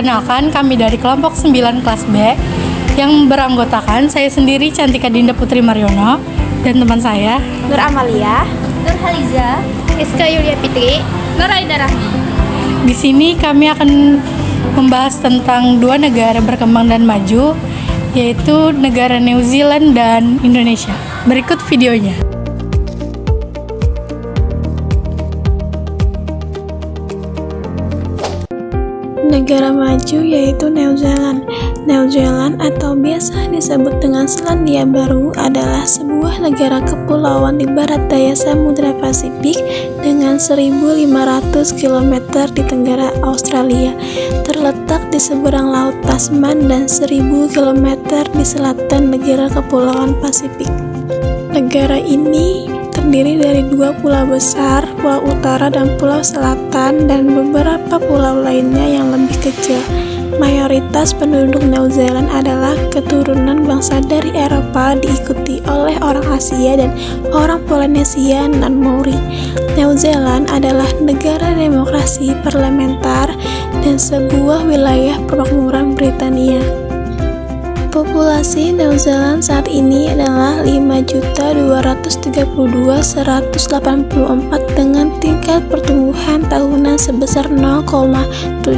Perkenalkan, kami dari kelompok 9 kelas B yang beranggotakan saya sendiri Cantika Dinda Putri Mariono dan teman saya Nur Amalia, Nur Haliza, Iska Yulia Fitri, Nur Aida Rahmi. Di sini kami akan membahas tentang dua negara berkembang dan maju, yaitu negara New Zealand dan Indonesia. Berikut videonya. Negara maju yaitu New Zealand. New Zealand atau biasa disebut dengan Selandia Baru adalah sebuah negara kepulauan di barat daya Samudra Pasifik dengan 1.500 km di tenggara Australia, terletak di seberang Laut Tasman dan 1.000 km di selatan negara Kepulauan Pasifik. Negara ini terdiri dari dua pulau besar, Pulau Utara dan Pulau Selatan, dan beberapa pulau lainnya yang lebih kecil. Mayoritas penduduk New Zealand adalah keturunan bangsa dari Eropa, diikuti oleh orang Asia dan orang Polinesia non-Maori. New Zealand adalah negara demokrasi parlementer dan sebuah wilayah permakmuran Britania. Populasi New Zealand saat ini adalah 5.232.184 dengan tingkat pertumbuhan tahunan sebesar 0,753%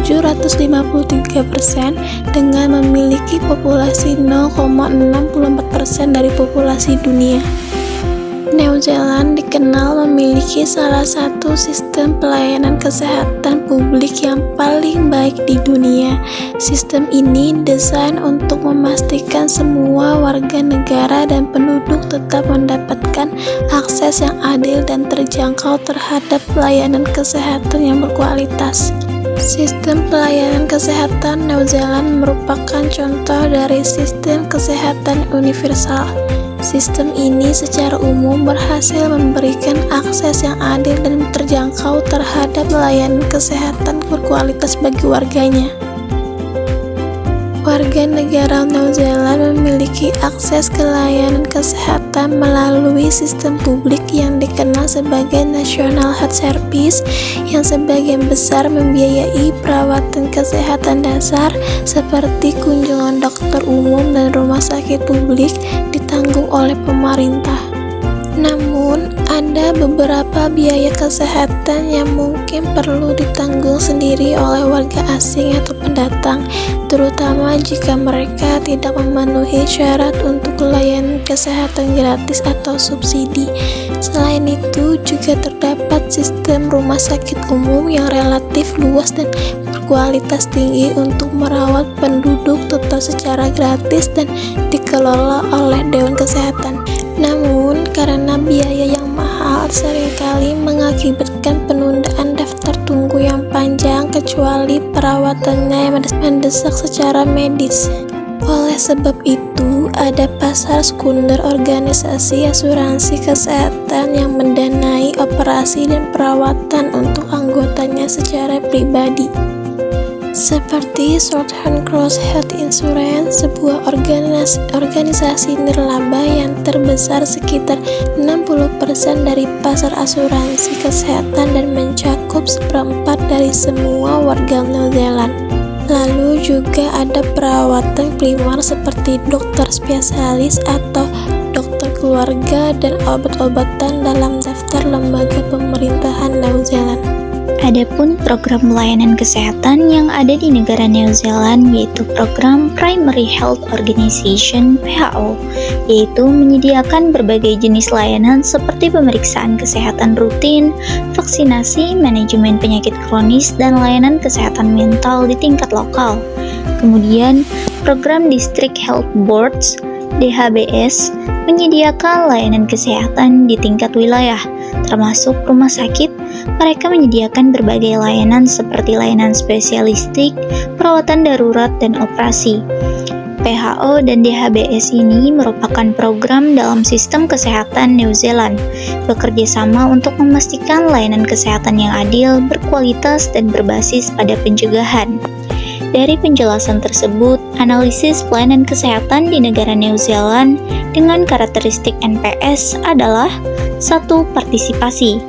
dengan memiliki populasi 0,64% dari populasi dunia. New Zealand dikenal memiliki salah satu sistem pelayanan kesehatan publik yang paling baik di dunia. Sistem ini didesain untuk memastikan semua warga negara dan penduduk tetap mendapatkan akses yang adil dan terjangkau terhadap pelayanan kesehatan yang berkualitas. Sistem pelayanan kesehatan New Zealand merupakan contoh dari sistem kesehatan universal. Sistem ini secara umum berhasil memberikan akses yang adil dan terjangkau terhadap layanan kesehatan berkualitas bagi warganya. Warga negara New Zealand memiliki akses ke layanan kesehatan melalui sistem publik yang dikenal sebagai National Health Service yang sebagian besar membiayai perawatan kesehatan dasar seperti kunjungan dokter umum dan rumah sakit publik ditanggung oleh pemerintah. Namun, ada beberapa biaya kesehatan yang mungkin perlu ditanggung sendiri oleh warga asing atau pendatang, terutama jika mereka tidak memenuhi syarat untuk layanan kesehatan gratis atau subsidi. Selain itu, juga terdapat sistem rumah sakit umum yang relatif luas dan berkualitas tinggi untuk merawat penduduk total secara gratis dan dikelola oleh Dewan Kesehatan. Namun, karena biaya yang mahal seringkali mengakibatkan penundaan daftar tunggu yang panjang kecuali perawatannya yang mendesak secara medis. Oleh sebab itu, ada pasar sekunder organisasi asuransi kesehatan yang mendanai operasi dan perawatan untuk anggotanya secara pribadi. Seperti Southern Cross Health Insurance, sebuah organisasi nirlaba yang terbesar sekitar 60% dari pasar asuransi kesehatan dan mencakup seperempat dari semua warga New Zealand. Lalu juga ada perawatan primer seperti dokter spesialis atau dokter keluarga dan obat-obatan dalam daftar lembaga pemerintahan New Zealand. Adapun program layanan kesehatan yang ada di negara New Zealand yaitu program Primary Health Organization (PHO), yaitu menyediakan berbagai jenis layanan seperti pemeriksaan kesehatan rutin, vaksinasi, manajemen penyakit kronis, dan layanan kesehatan mental di tingkat lokal. Kemudian, program District Health Boards (DHBS) menyediakan layanan kesehatan di tingkat wilayah, termasuk rumah sakit. Mereka menyediakan berbagai layanan seperti layanan spesialistik, perawatan darurat, dan operasi. PHO dan DHBS ini merupakan program dalam sistem kesehatan New Zealand, bekerja sama untuk memastikan layanan kesehatan yang adil, berkualitas, dan berbasis pada pencegahan. Dari penjelasan tersebut, analisis pelayanan kesehatan di negara New Zealand dengan karakteristik NPS adalah 1. Partisipasi.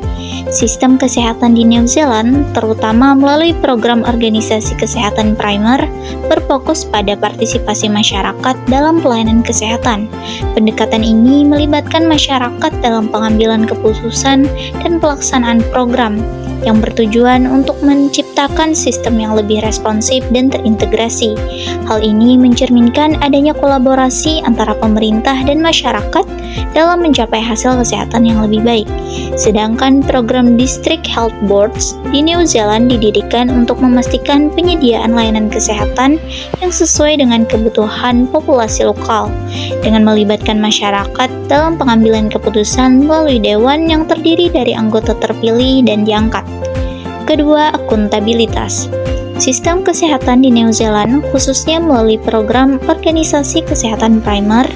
Sistem kesehatan di New Zealand, terutama melalui program organisasi kesehatan primer, berfokus pada partisipasi masyarakat dalam pelayanan kesehatan. Pendekatan ini melibatkan masyarakat dalam pengambilan keputusan dan pelaksanaan program yang bertujuan untuk menciptakan sistem yang lebih responsif dan terintegrasi. Hal ini mencerminkan adanya kolaborasi antara pemerintah dan masyarakat dalam mencapai hasil kesehatan yang lebih baik. Sedangkan program District Health Boards di New Zealand didirikan untuk memastikan penyediaan layanan kesehatan yang sesuai dengan kebutuhan populasi lokal, dengan melibatkan masyarakat dalam pengambilan keputusan melalui dewan yang terdiri dari anggota terpilih dan diangkat. Kedua, akuntabilitas. Sistem kesehatan di New Zealand, khususnya melalui program organisasi kesehatan primer,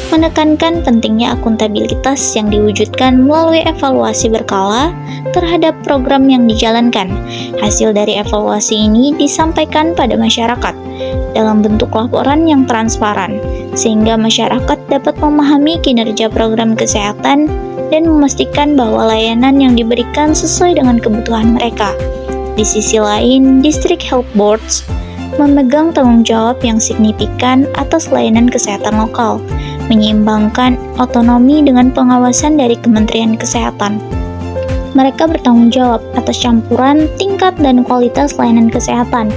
menekankan pentingnya akuntabilitas yang diwujudkan melalui evaluasi berkala terhadap program yang dijalankan. Hasil dari evaluasi ini disampaikan pada masyarakat dalam bentuk laporan yang transparan, sehingga masyarakat dapat memahami kinerja program kesehatan dan memastikan bahwa layanan yang diberikan sesuai dengan kebutuhan mereka. Di sisi lain, District Health Boards memegang tanggung jawab yang signifikan atas layanan kesehatan lokal, menyeimbangkan otonomi dengan pengawasan dari Kementerian Kesehatan. Mereka bertanggung jawab atas campuran, tingkat, dan kualitas layanan kesehatan,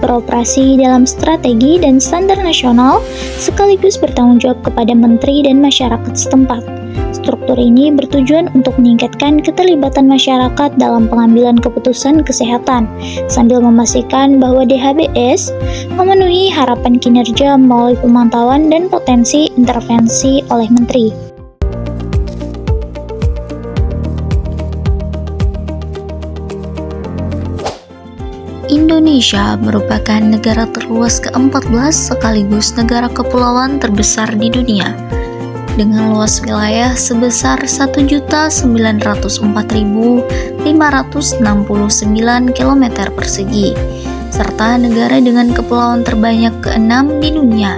beroperasi dalam strategi dan standar nasional, sekaligus bertanggung jawab kepada menteri dan masyarakat setempat. Struktur ini bertujuan untuk meningkatkan keterlibatan masyarakat dalam pengambilan keputusan kesehatan, sambil memastikan bahwa DHBS memenuhi harapan kinerja melalui pemantauan dan potensi intervensi oleh menteri. Indonesia merupakan negara terluas ke-14 sekaligus negara kepulauan terbesar di dunia, dengan luas wilayah sebesar 1.904.569 km persegi, serta negara dengan kepulauan terbanyak ke-6 di dunia,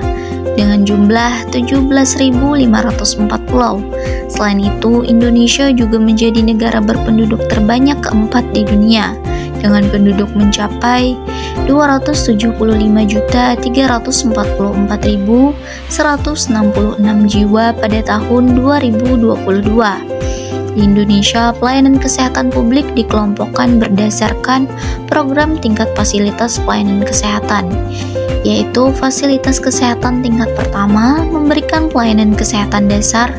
dengan jumlah 17.504 pulau. Selain itu, Indonesia juga menjadi negara berpenduduk terbanyak keempat di dunia, dengan penduduk mencapai 275.344.166 jiwa pada tahun 2022. Di Indonesia, pelayanan kesehatan publik dikelompokkan berdasarkan program tingkat fasilitas pelayanan kesehatan, yaitu fasilitas kesehatan tingkat pertama memberikan pelayanan kesehatan dasar,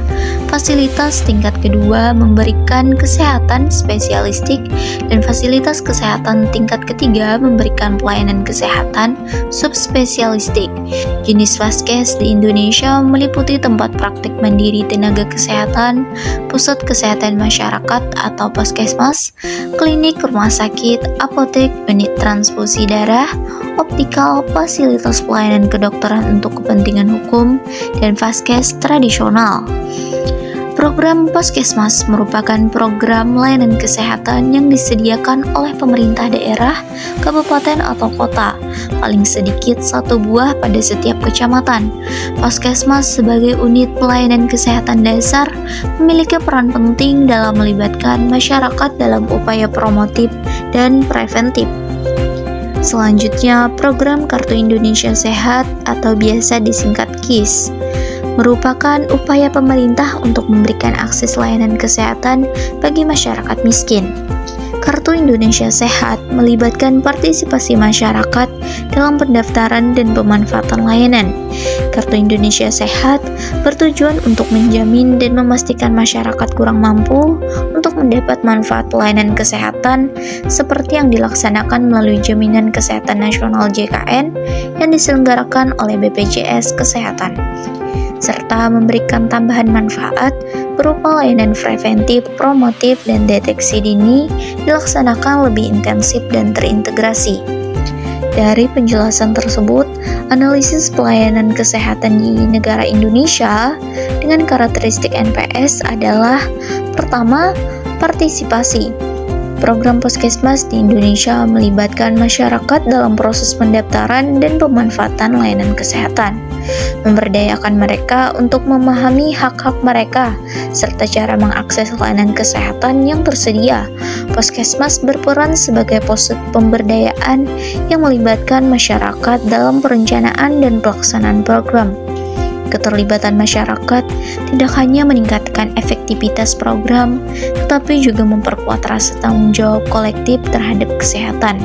fasilitas tingkat kedua memberikan kesehatan spesialistik, dan fasilitas kesehatan tingkat ketiga memberikan pelayanan kesehatan subspesialistik. Jenis Vaskes di Indonesia meliputi tempat praktik mandiri tenaga kesehatan, pusat kesehatan masyarakat atau puskesmas, klinik rumah sakit, apotek, unit transfusi darah, optikal, fasilitas pelayanan kedokteran untuk kepentingan hukum, dan Vaskes tradisional. Program Puskesmas merupakan program layanan kesehatan yang disediakan oleh pemerintah daerah, kabupaten atau kota, paling sedikit 1 buah pada setiap kecamatan. Puskesmas sebagai unit pelayanan kesehatan dasar memiliki peran penting dalam melibatkan masyarakat dalam upaya promotif dan preventif. Selanjutnya, program Kartu Indonesia Sehat atau biasa disingkat KIS merupakan upaya pemerintah untuk memberikan akses layanan kesehatan bagi masyarakat miskin. Kartu Indonesia Sehat melibatkan partisipasi masyarakat dalam pendaftaran dan pemanfaatan layanan. Kartu Indonesia Sehat bertujuan untuk menjamin dan memastikan masyarakat kurang mampu untuk mendapat manfaat pelayanan kesehatan seperti yang dilaksanakan melalui Jaminan Kesehatan Nasional JKN yang diselenggarakan oleh BPJS Kesehatan, serta memberikan tambahan manfaat berupa layanan preventif, promotif, dan deteksi dini dilaksanakan lebih intensif dan terintegrasi. Dari penjelasan tersebut, analisis pelayanan kesehatan di negara Indonesia dengan karakteristik NPS adalah: pertama, partisipasi. Program Puskesmas di Indonesia melibatkan masyarakat dalam proses pendaftaran dan pemanfaatan layanan kesehatan, memberdayakan mereka untuk memahami hak-hak mereka, serta cara mengakses layanan kesehatan yang tersedia. Puskesmas berperan sebagai pos pemberdayaan yang melibatkan masyarakat dalam perencanaan dan pelaksanaan program. Keterlibatan masyarakat tidak hanya meningkatkan efektivitas program, tetapi juga memperkuat rasa tanggung jawab kolektif terhadap kesehatan.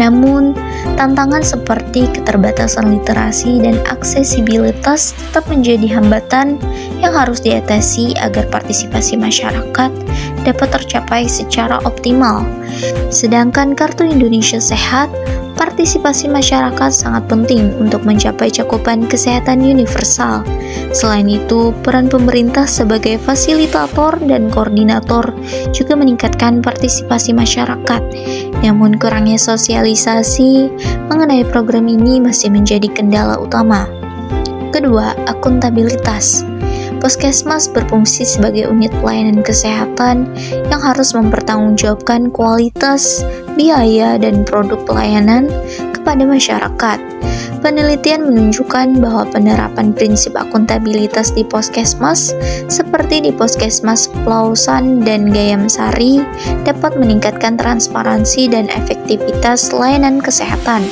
Namun, tantangan seperti keterbatasan literasi dan aksesibilitas tetap menjadi hambatan yang harus diatasi agar partisipasi masyarakat dapat tercapai secara optimal. Sedangkan Kartu Indonesia Sehat, partisipasi masyarakat sangat penting untuk mencapai cakupan kesehatan universal. Selain itu, peran pemerintah sebagai fasilitator dan koordinator juga meningkatkan partisipasi masyarakat. Namun kurangnya sosialisasi mengenai program ini masih menjadi kendala utama. Kedua, akuntabilitas. Puskesmas berfungsi sebagai unit pelayanan kesehatan yang harus mempertanggungjawabkan kualitas, biaya, dan produk pelayanan kepada masyarakat. Penelitian menunjukkan bahwa penerapan prinsip akuntabilitas di Puskesmas seperti di Puskesmas Plausan dan Gayam Sari dapat meningkatkan transparansi dan efektivitas layanan kesehatan.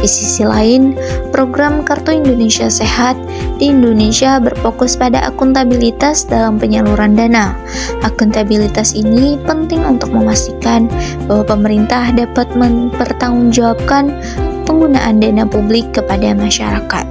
Di sisi lain, program Kartu Indonesia Sehat di Indonesia berfokus pada akuntabilitas dalam penyaluran dana. Akuntabilitas ini penting untuk memastikan bahwa pemerintah dapat mempertanggungjawabkan penggunaan dana publik kepada masyarakat.